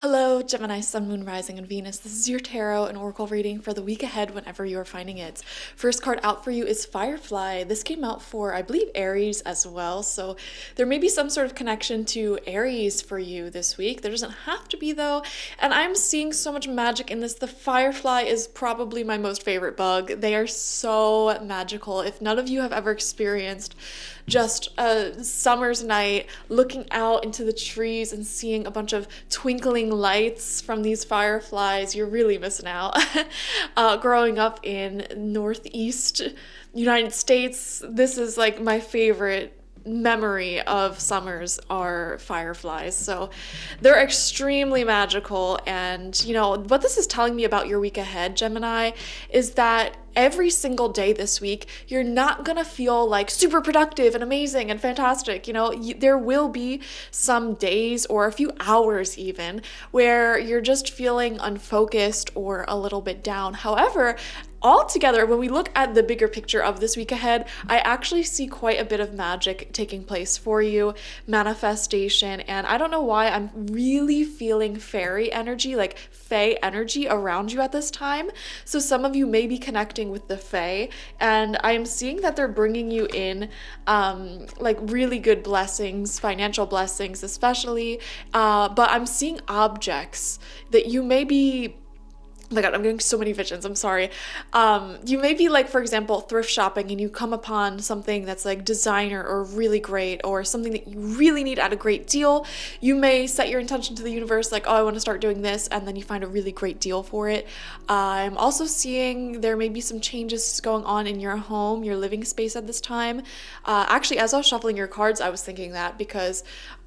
Hello, Gemini, Sun, Moon, Rising, and Venus. This is your tarot and oracle reading for the week ahead whenever you are finding it. First card out for you is Firefly. This came out for, I believe, Aries as well. So there may be some sort of connection to Aries for you this week. There doesn't have to be, though. And I'm seeing so much magic in this. The Firefly is probably my most favorite bug. They are so magical. If none of you have ever experienced just a summer's night looking out into the trees and seeing a bunch of twinkling lights from these fireflies, you're really missing out. Growing up in Northeast United States, this is like my favorite memory of summers are fireflies. So they're extremely magical. And you know, what this is telling me about your week ahead, Gemini, is that every single day this week, you're not gonna feel like super productive and amazing and fantastic. You know, there will be some days or a few hours even where you're just feeling unfocused or a little bit down. However, altogether, when we look at the bigger picture of this week ahead, I actually see quite a bit of magic taking place for you, manifestation, and I don't know why I'm really feeling fairy energy, like fae energy around you at this time. So some of you may be connecting with the fae, and I am seeing that they're bringing you in like really good blessings, financial blessings especially, but I'm seeing objects that you may be. Oh my God, I'm getting so many visions. I'm sorry. You may be like, for example, thrift shopping and you come upon something that's like designer or really great or something that you really need at a great deal. You may set your intention to the universe like, oh, I want to start doing this, and then you find a really great deal for it. I'm also seeing there may be some changes going on in your home, your living space at this time. Actually, as I was shuffling your cards, I was thinking that because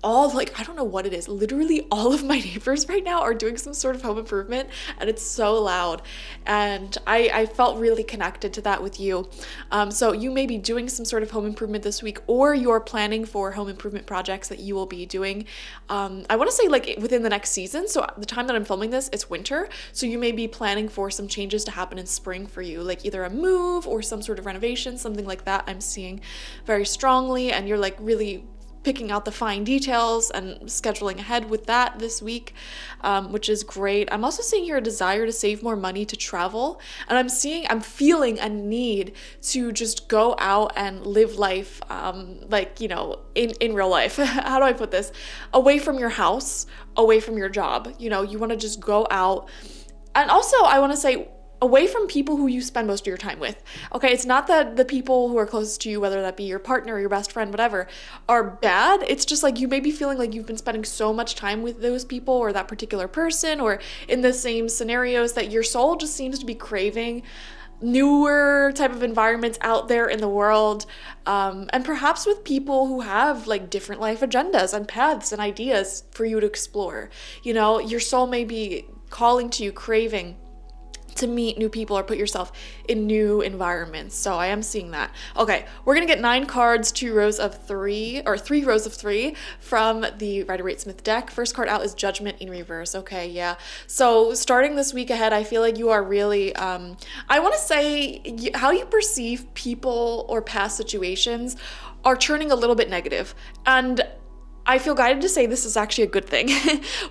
I don't know what it is, literally all of my neighbors right now are doing some sort of home improvement, and it's so loud, and I felt really connected to that with you. So you may be doing some sort of home improvement this week, or you're planning for home improvement projects that you will be doing. I want to say like within the next season. So the time that I'm filming this, it's winter, so you may be planning for some changes to happen in spring for you, like either a move or some sort of renovation, something like that. I'm seeing very strongly, and you're like really picking out the fine details and scheduling ahead with that this week, which is great. I'm also seeing here a desire to save more money to travel, and I'm feeling a need to just go out and live life, like, you know, in real life. How do I put this? Away from your house, away from your job. You know, you want to just go out. And also, I want to say, away from people who you spend most of your time with. Okay, it's not that the people who are closest to you, whether that be your partner or your best friend, whatever, are bad. It's just like you may be feeling like you've been spending so much time with those people or that particular person or in the same scenarios that your soul just seems to be craving newer type of environments out there in the world, and perhaps with people who have like different life agendas and paths and ideas for you to explore. You know, your soul may be calling to you, craving to meet new people or put yourself in new environments. So I am seeing that. Okay, we're gonna get 9 cards, 2 rows of 3, or 3 rows of 3 from the Rider-Waite-Smith deck. First card out is Judgment in reverse. Okay, yeah. So starting this week ahead, I feel like you are really, I wanna say how you perceive people or past situations are turning a little bit negative. And I feel guided to say this is actually a good thing.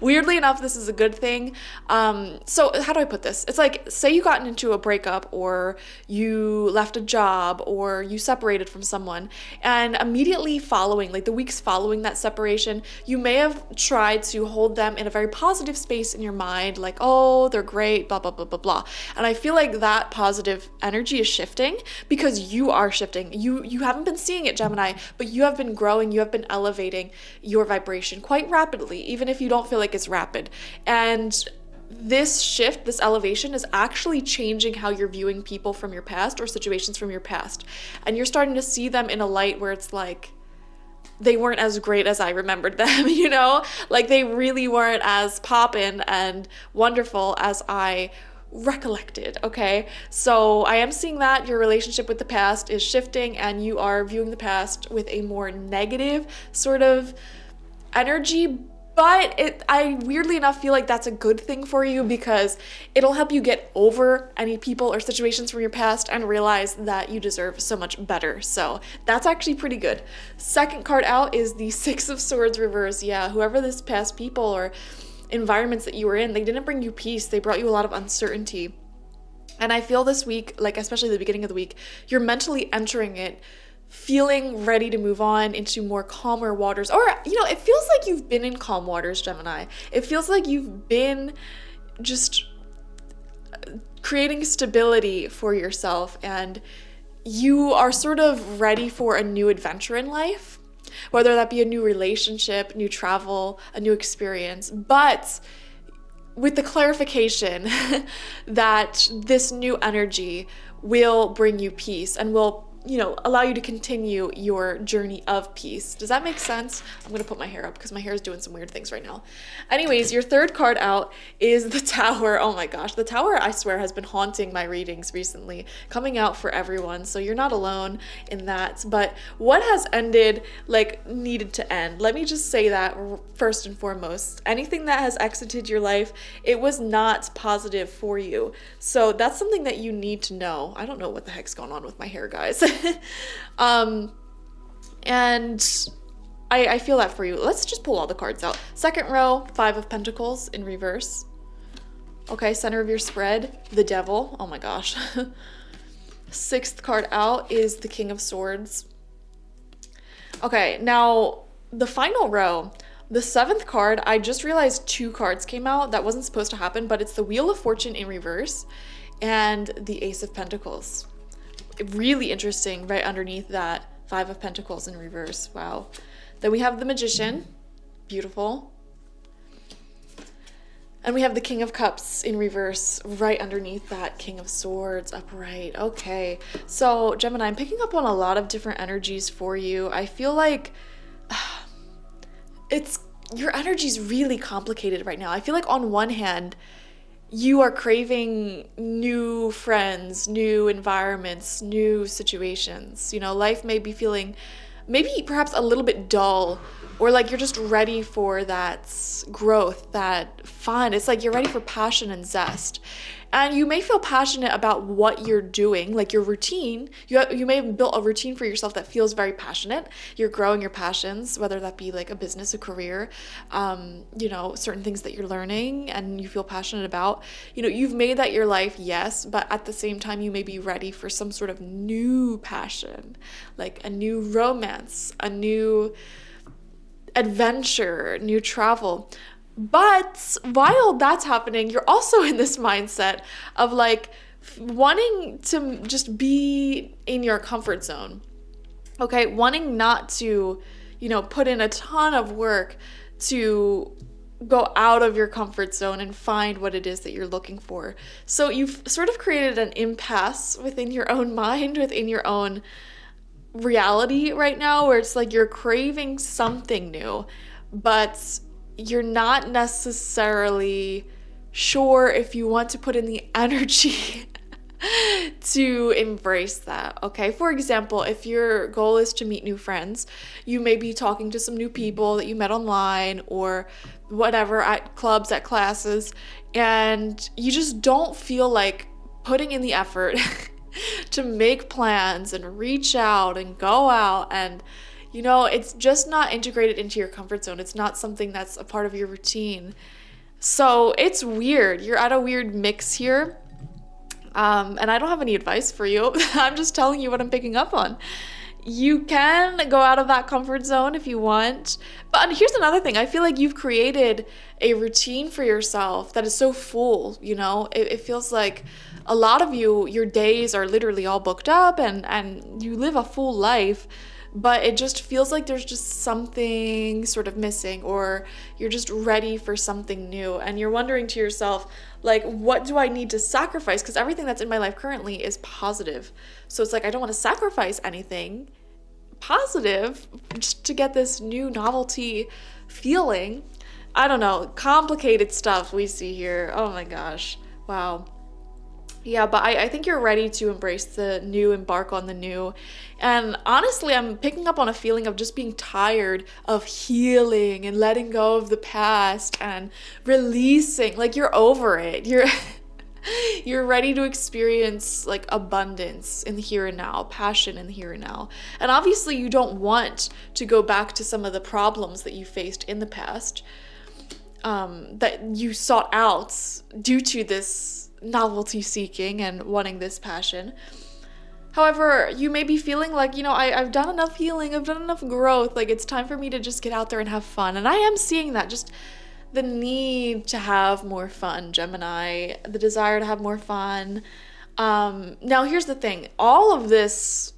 Weirdly enough, this is a good thing. So how do I put this? It's like, say you gotten into a breakup, or you left a job, or you separated from someone, and immediately following, like the weeks following that separation, you may have tried to hold them in a very positive space in your mind, like, oh, they're great, blah, blah, blah, blah, blah. And I feel like that positive energy is shifting because you are shifting. You haven't been seeing it, Gemini, but you have been growing, you have been elevating your vibration quite rapidly, even if you don't feel like it's rapid. And this shift, this elevation is actually changing how you're viewing people from your past or situations from your past. And you're starting to see them in a light where it's like, they weren't as great as I remembered them, you know? Like they really weren't as poppin' and wonderful as I recollected. Okay, so I am seeing that your relationship with the past is shifting, and you are viewing the past with a more negative sort of energy, but I weirdly enough feel like that's a good thing for you because it'll help you get over any people or situations from your past and realize that you deserve so much better. So that's actually pretty good. Second card out is the Six of Swords reverse. Yeah, whoever this past people or environments that you were in, they didn't bring you peace. They brought you a lot of uncertainty. And I feel this week, like especially the beginning of the week, you're mentally entering it feeling ready to move on into more calmer waters. Or, it feels like you've been in calm waters, Gemini. It feels like you've been just creating stability for yourself, and you are sort of ready for a new adventure in life, whether that be a new relationship, new travel, a new experience, but with the clarification that this new energy will bring you peace and will allow you to continue your journey of peace. Does that make sense? I'm going to put my hair up because my hair is doing some weird things right now. Anyways, your third card out is the Tower. Oh my gosh, the Tower, I swear, has been haunting my readings recently, coming out for everyone. So you're not alone in that. But what has ended, needed to end. Let me just say that first and foremost. Anything that has exited your life, it was not positive for you. So that's something that you need to know. I don't know what the heck's going on with my hair, guys. And I feel that for you. Let's just pull all the cards out. Second row, 5 of Pentacles in reverse. Okay, center of your spread, the Devil. Oh my gosh. Sixth card out is the King of Swords. Okay, now the final row, the 7th card, I just realized 2 cards came out. That wasn't supposed to happen, but it's the Wheel of Fortune in reverse and the Ace of Pentacles. Really interesting right underneath that 5 of Pentacles in reverse. Wow. Then we have the Magician. Beautiful. And we have the King of Cups in reverse right underneath that King of Swords upright. Okay. So Gemini, I'm picking up on a lot of different energies for you. I feel like your energy is really complicated right now. I feel like on one hand, you are craving new friends, new environments, new situations. Life may be feeling maybe perhaps a little bit dull, or like you're just ready for that growth, that fun. It's like you're ready for passion and zest. And you may feel passionate about what you're doing, like your routine. You may have built a routine for yourself that feels very passionate. You're growing your passions, whether that be like a business, a career, certain things that you're learning and you feel passionate about. You've made that your life, yes, but at the same time, you may be ready for some sort of new passion, like a new romance, a new adventure, new travel. But while that's happening, you're also in this mindset of wanting to just be in your comfort zone. Okay, wanting not to, put in a ton of work to go out of your comfort zone and find what it is that you're looking for. So you've sort of created an impasse within your own mind, within your own reality right now, where it's like you're craving something new, but you're not necessarily sure if you want to put in the energy to embrace that, okay? For example, if your goal is to meet new friends, you may be talking to some new people that you met online or whatever, at clubs, at classes, and you just don't feel like putting in the effort to make plans and reach out and go out, and it's just not integrated into your comfort zone. It's not something that's a part of your routine. So it's weird. You're at a weird mix here. And I don't have any advice for you. I'm just telling you what I'm picking up on. You can go out of that comfort zone if you want. But here's another thing. I feel like you've created a routine for yourself that is so full, It feels like a lot of you, your days are literally all booked up and you live a full life. But it just feels like there's just something sort of missing, or you're just ready for something new. And you're wondering to yourself, what do I need to sacrifice? Because everything that's in my life currently is positive. So it's like, I don't want to sacrifice anything positive just to get this new novelty feeling. I don't know, complicated stuff we see here. Oh my gosh. Wow. Yeah, but I think you're ready to embrace the new, embark on the new. And honestly, I'm picking up on a feeling of just being tired of healing and letting go of the past and releasing. You're over it. You're ready to experience abundance in the here and now, passion in the here and now. And obviously you don't want to go back to some of the problems that you faced in the past. that you sought out due to this novelty seeking and wanting this passion. However, you may be feeling like, I've done enough healing, I've done enough growth, like it's time for me to just get out there and have fun. And I am seeing that, just the need to have more fun, Gemini, the desire to have more fun. Now, here's the thing. All of this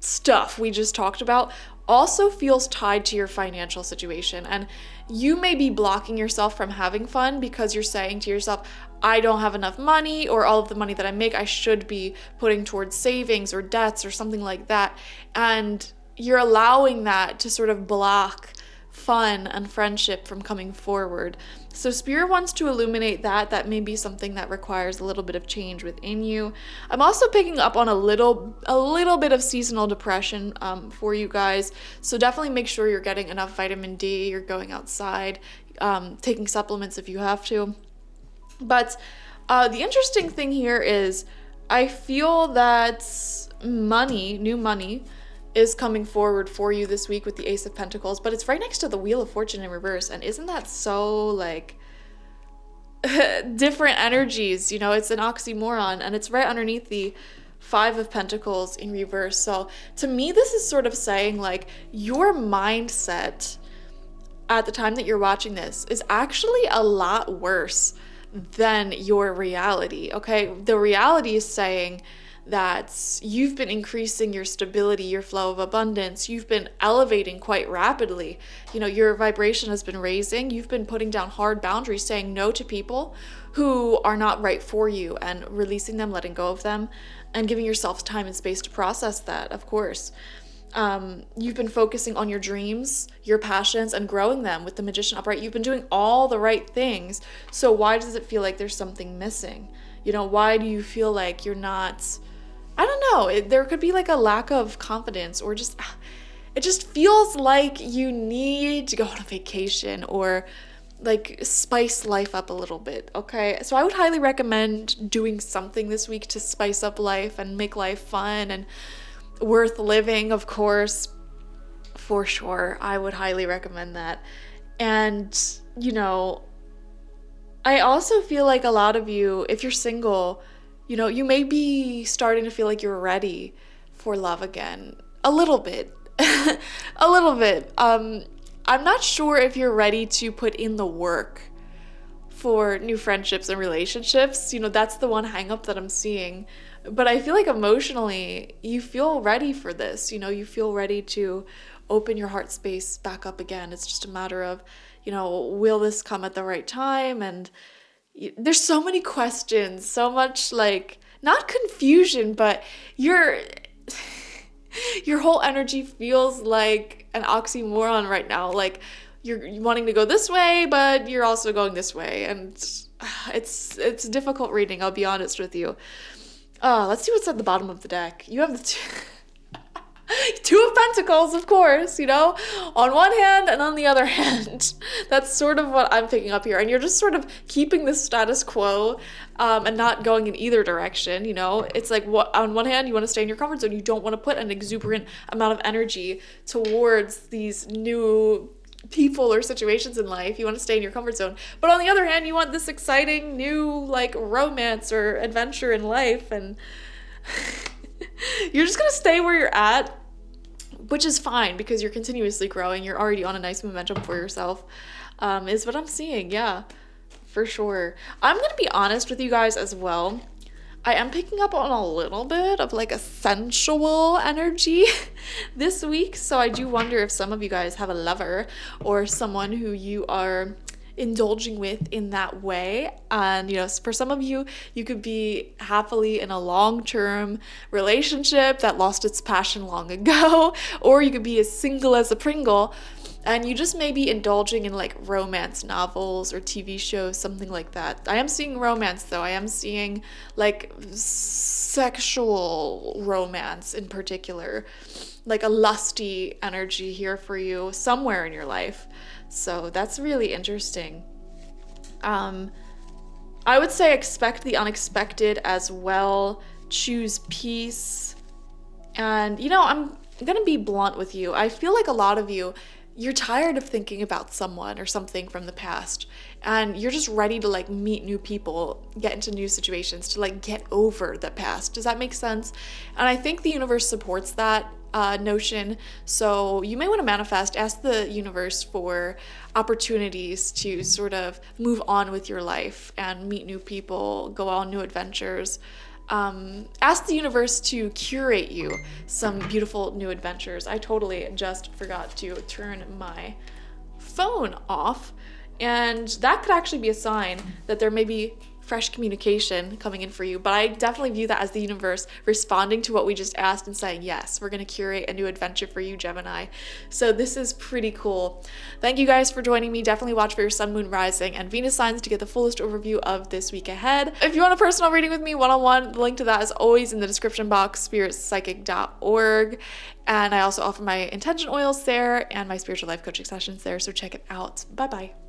stuff we just talked about also feels tied to your financial situation. And you may be blocking yourself from having fun because you're saying to yourself, I don't have enough money, or all of the money that I make, I should be putting towards savings or debts or something like that. And you're allowing that to sort of block fun and friendship from coming forward. So Spirit wants to illuminate that. That may be something that requires a little bit of change within you. I'm also picking up on a little bit of seasonal depression for you guys. So definitely make sure you're getting enough vitamin D, you're going outside, taking supplements if you have to. But the interesting thing here is I feel that new money, is coming forward for you this week with the Ace of Pentacles, but it's right next to the Wheel of Fortune in reverse. And isn't that so like different energies? It's an oxymoron, and it's right underneath the Five of Pentacles in reverse. So to me, this is sort of saying like your mindset at the time that you're watching this is actually a lot worse than your reality. Okay, the reality is saying that you've been increasing your stability, your flow of abundance. You've been elevating quite rapidly. Your vibration has been raising. You've been putting down hard boundaries, saying no to people who are not right for you, and releasing them, letting go of them, and giving yourself time and space to process that, of course. You've been focusing on your dreams, your passions, and growing them with the Magician upright. You've been doing all the right things. So why does it feel like there's something missing? Why do you feel like you're not... I don't know, there could be like a lack of confidence, or just, it just feels like you need to go on a vacation or like spice life up a little bit, okay? So I would highly recommend doing something this week to spice up life and make life fun and worth living, of course, for sure. I would highly recommend that. And, I also feel like a lot of you, if you're single, you may be starting to feel like you're ready for love again. A little bit. A little bit. I'm not sure if you're ready to put in the work for new friendships and relationships. That's the one hang up that I'm seeing. But I feel like emotionally, you feel ready for this. You feel ready to open your heart space back up again. It's just a matter of, will this come at the right time? And there's so many questions, so much like, not confusion, but your whole energy feels like an oxymoron right now. Like you're wanting to go this way, but you're also going this way. And it's difficult reading, I'll be honest with you. Let's see what's at the bottom of the deck. You have the Two of Pentacles, of course, on one hand and on the other hand. That's sort of what I'm picking up here. And you're just sort of keeping the status quo and not going in either direction, It's like, on one hand, you want to stay in your comfort zone. You don't want to put an exuberant amount of energy towards these new people or situations in life. You want to stay in your comfort zone. But on the other hand, you want this exciting new, like, romance or adventure in life. And... you're just going to stay where you're at, which is fine because you're continuously growing. You're already on a nice momentum for yourself, is what I'm seeing. Yeah, for sure. I'm going to be honest with you guys as well. I am picking up on a little bit of like a sensual energy this week. So I do wonder if some of you guys have a lover or someone who you are indulging with in that way. And for some of you, you could be happily in a long-term relationship that lost its passion long ago, or you could be as single as a Pringle, and you just may be indulging in like romance novels or TV shows, something like that. I am seeing romance though. I am seeing like sexual romance in particular, like a lusty energy here for you somewhere in your life. So that's really interesting. I would say expect the unexpected as well. Choose peace. And, I'm going to be blunt with you. I feel like a lot of you, you're tired of thinking about someone or something from the past. and you're just ready to like meet new people, get into new situations, to like get over the past. Does that make sense? And I think the universe supports that notion. So you may want to manifest, ask the universe for opportunities to sort of move on with your life and meet new people, go on new adventures. Ask the universe to curate you some beautiful new adventures. I totally just forgot to turn my phone off, and that could actually be a sign that there may be fresh communication coming in for you. But I definitely view that as the universe responding to what we just asked and saying, yes, we're going to curate a new adventure for you, Gemini. So this is pretty cool. Thank you guys for joining me. Definitely watch for your sun, moon, rising, and Venus signs to get the fullest overview of this week ahead. If you want a personal reading with me one-on-one, the link to that is always in the description box, spiritpsychic.org. And I also offer my intention oils there and my spiritual life coaching sessions there. So check it out. Bye-bye.